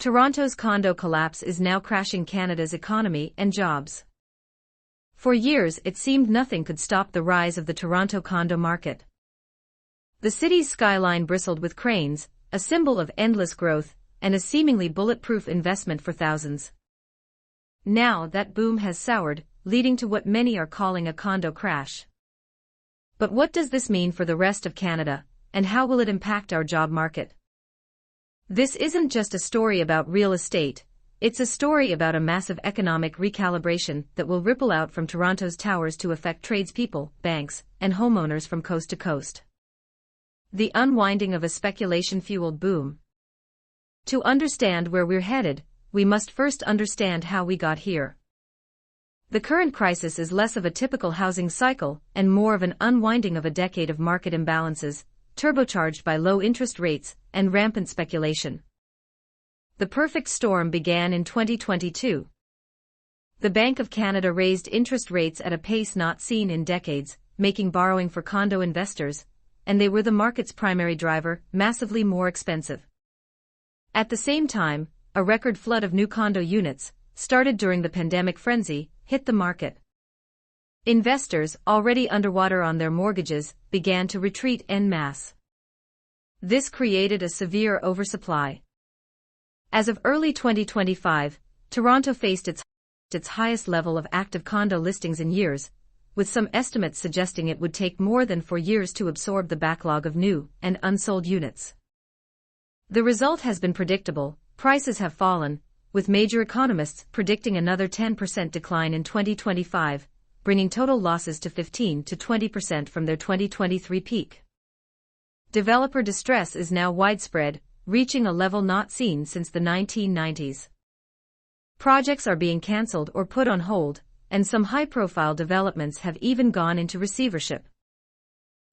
Toronto's condo collapse is now crashing Canada's economy and jobs. For years it seemed nothing could stop the rise of the Toronto condo market. The city's skyline bristled with cranes, a symbol of endless growth, and a seemingly bulletproof investment for thousands. Now that boom has soured, leading to what many are calling a condo crash. But what does this mean for the rest of Canada, and how will it impact our job market? This isn't just a story about real estate, it's a story about a massive economic recalibration that will ripple out from Toronto's towers to affect tradespeople, banks, and homeowners from coast to coast. The unwinding of a speculation-fueled boom. To understand where we're headed, we must first understand how we got here. The current crisis is less of a typical housing cycle and more of an unwinding of a decade of market imbalances, turbocharged by low interest rates and rampant speculation. The perfect storm began in 2022. The Bank of Canada raised interest rates at a pace not seen in decades, making borrowing for condo investors, and they were the market's primary driver, massively more expensive. At the same time, a record flood of new condo units, started during the pandemic frenzy, hit the market. Investors, already underwater on their mortgages, began to retreat en masse. This created a severe oversupply. As of early 2025, Toronto faced its highest level of active condo listings in years, with some estimates suggesting it would take more than 4 years to absorb the backlog of new and unsold units. The result has been predictable: prices have fallen, with major economists predicting another 10% decline in 2025, bringing total losses to 15 to 20% from their 2023 peak. Developer distress is now widespread, reaching a level not seen since the 1990s. Projects are being cancelled or put on hold, and some high-profile developments have even gone into receivership.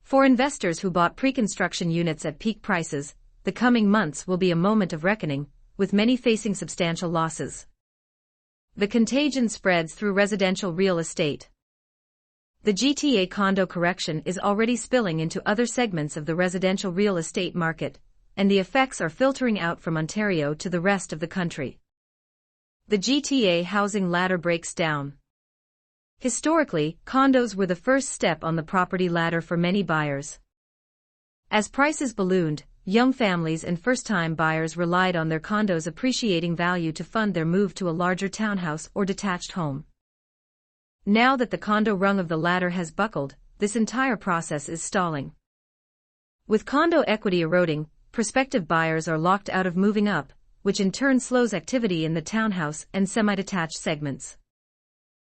For investors who bought pre-construction units at peak prices, the coming months will be a moment of reckoning, with many facing substantial losses. The contagion spreads through residential real estate. The GTA condo correction is already spilling into other segments of the residential real estate market, and the effects are filtering out from Ontario to the rest of the country. The GTA housing ladder breaks down. Historically, condos were the first step on the property ladder for many buyers. As prices ballooned, young families and first-time buyers relied on their condos' appreciating value to fund their move to a larger townhouse or detached home. Now that the condo rung of the ladder has buckled, this entire process is stalling. With condo equity eroding, prospective buyers are locked out of moving up, which in turn slows activity in the townhouse and semi-detached segments.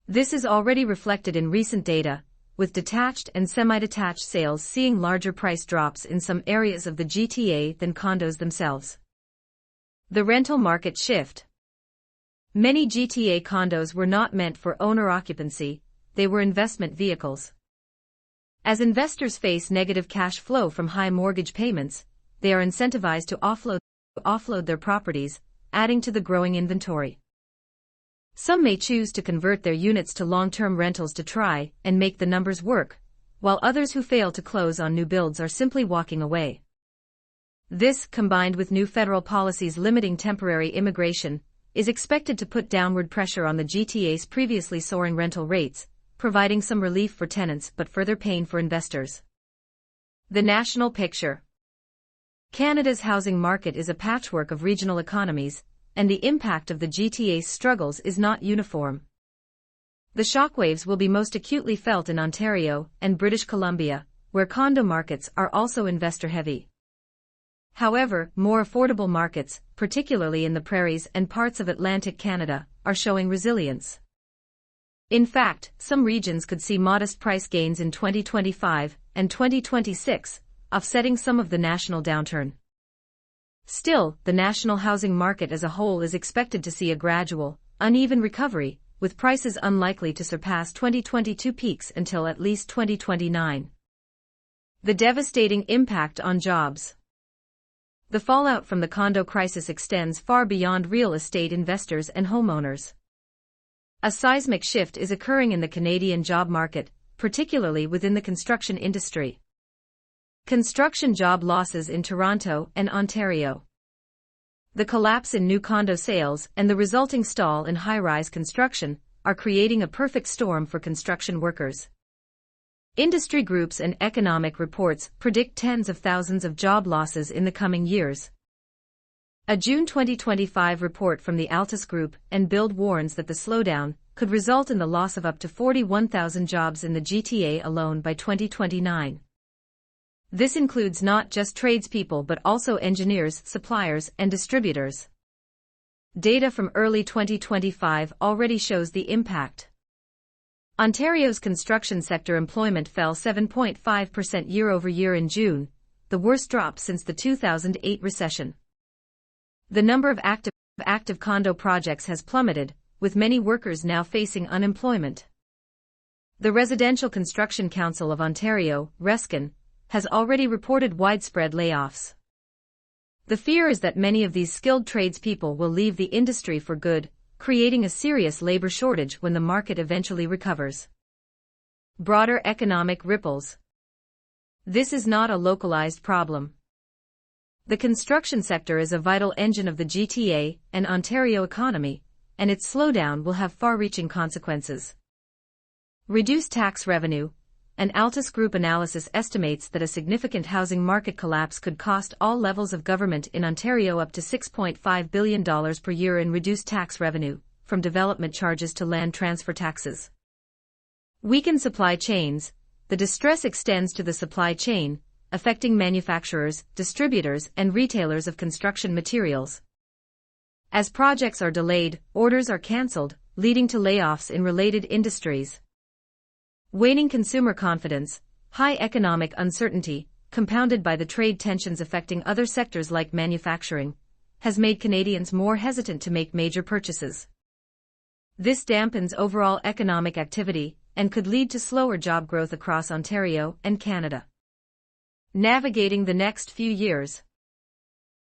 This is already reflected in recent data, with detached and semi-detached sales seeing larger price drops in some areas of the GTA than condos themselves. The rental market shift. Many GTA condos were not meant for owner occupancy, they were investment vehicles. As investors face negative cash flow from high mortgage payments, they are incentivized to offload their properties, adding to the growing inventory. Some may choose to convert their units to long-term rentals to try and make the numbers work, while others who fail to close on new builds are simply walking away. This, combined with new federal policies limiting temporary immigration, is expected to put downward pressure on the GTA's previously soaring rental rates, providing some relief for tenants but further pain for investors. The national picture. Canada's housing market is a patchwork of regional economies, and the impact of the GTA's struggles is not uniform. The shockwaves will be most acutely felt in Ontario and British Columbia, where condo markets are also investor-heavy. However, more affordable markets, particularly in the prairies and parts of Atlantic Canada, are showing resilience. In fact, some regions could see modest price gains in 2025 and 2026, offsetting some of the national downturn. Still, the national housing market as a whole is expected to see a gradual, uneven recovery, with prices unlikely to surpass 2022 peaks until at least 2029. The devastating impact on jobs. The fallout from the condo crisis extends far beyond real estate investors and homeowners. A seismic shift is occurring in the Canadian job market, particularly within the construction industry. Construction job losses in Toronto and Ontario. The collapse in new condo sales and the resulting stall in high-rise construction are creating a perfect storm for construction workers. Industry groups and economic reports predict tens of thousands of job losses in the coming years. A June 2025 report from the Altus Group and Build warns that the slowdown could result in the loss of up to 41,000 jobs in the GTA alone by 2029. This includes not just tradespeople but also engineers, suppliers, and distributors. Data from early 2025 already shows the impact. Ontario's construction sector employment fell 7.5% year-over-year in June, the worst drop since the 2008 recession. The number of active condo projects has plummeted, with many workers now facing unemployment. The Residential Construction Council of Ontario, RESCON, has already reported widespread layoffs. The fear is that many of these skilled tradespeople will leave the industry for good, creating a serious labor shortage when the market eventually recovers. Broader economic ripples. This is not a localized problem. The construction sector is a vital engine of the GTA and Ontario economy, and its slowdown will have far-reaching consequences. Reduced tax revenue. An Altus Group analysis estimates that a significant housing market collapse could cost all levels of government in Ontario up to $6.5 billion per year in reduced tax revenue, from development charges to land transfer taxes. Weakened supply chains. The distress extends to the supply chain, affecting manufacturers, distributors, and retailers of construction materials. As projects are delayed, orders are cancelled, leading to layoffs in related industries. Waning consumer confidence, high economic uncertainty, compounded by the trade tensions affecting other sectors like manufacturing, has made Canadians more hesitant to make major purchases. This dampens overall economic activity and could lead to slower job growth across Ontario and Canada. Navigating the next few years.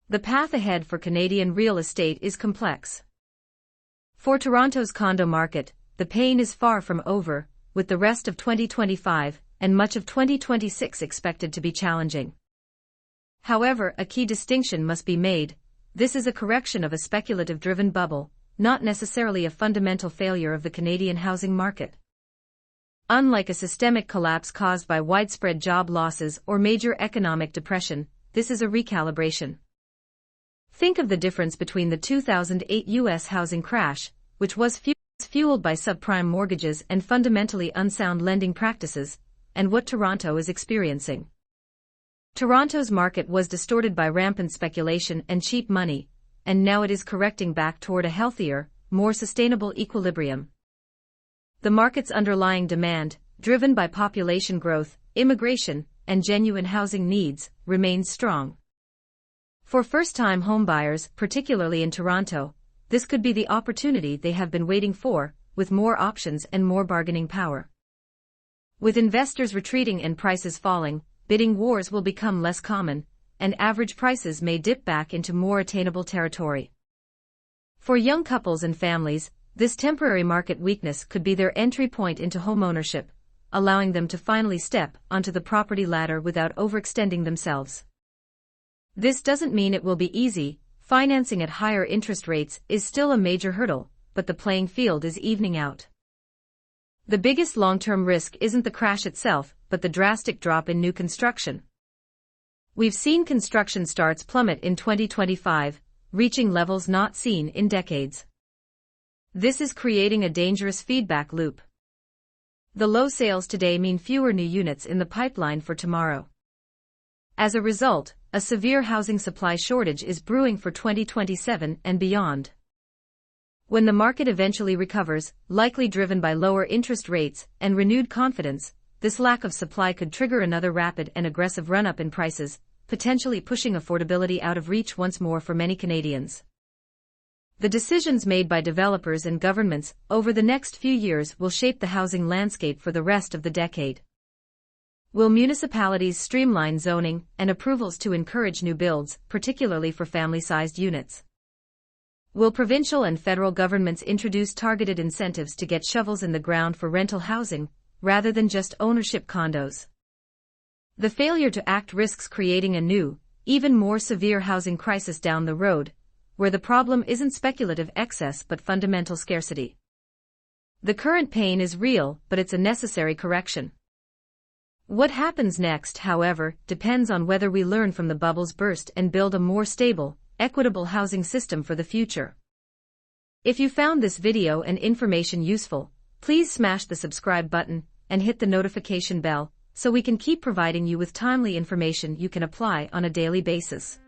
The path ahead for Canadian real estate is complex. For Toronto's condo market, the pain is far from over, with the rest of 2025 and much of 2026 expected to be challenging. However, a key distinction must be made: this is a correction of a speculative-driven bubble, not necessarily a fundamental failure of the Canadian housing market. Unlike a systemic collapse caused by widespread job losses or major economic depression, this is a recalibration. Think of the difference between the 2008 U.S. housing crash, which was fueled by subprime mortgages and fundamentally unsound lending practices, and what Toronto is experiencing. Toronto's market was distorted by rampant speculation and cheap money, and now it is correcting back toward a healthier, more sustainable equilibrium. The market's underlying demand, driven by population growth, immigration, and genuine housing needs, remains strong. For first-time homebuyers, particularly in Toronto, this could be the opportunity they have been waiting for, with more options and more bargaining power. With investors retreating and prices falling, bidding wars will become less common, and average prices may dip back into more attainable territory. For young couples and families, this temporary market weakness could be their entry point into homeownership, allowing them to finally step onto the property ladder without overextending themselves. This doesn't mean it will be easy. Financing at higher interest rates is still a major hurdle, but the playing field is evening out. The biggest long-term risk isn't the crash itself, but the drastic drop in new construction. We've seen construction starts plummet in 2025, reaching levels not seen in decades. This is creating a dangerous feedback loop. The low sales today mean fewer new units in the pipeline for tomorrow. As a result, a severe housing supply shortage is brewing for 2027 and beyond. When the market eventually recovers, likely driven by lower interest rates and renewed confidence, this lack of supply could trigger another rapid and aggressive run-up in prices, potentially pushing affordability out of reach once more for many Canadians. The decisions made by developers and governments over the next few years will shape the housing landscape for the rest of the decade. Will municipalities streamline zoning and approvals to encourage new builds, particularly for family-sized units? Will provincial and federal governments introduce targeted incentives to get shovels in the ground for rental housing, rather than just ownership condos? The failure to act risks creating a new, even more severe housing crisis down the road, where the problem isn't speculative excess but fundamental scarcity. The current pain is real, but it's a necessary correction. What happens next, however, depends on whether we learn from the bubble's burst and build a more stable, equitable housing system for the future. If you found this video and information useful, please smash the subscribe button and hit the notification bell so we can keep providing you with timely information you can apply on a daily basis.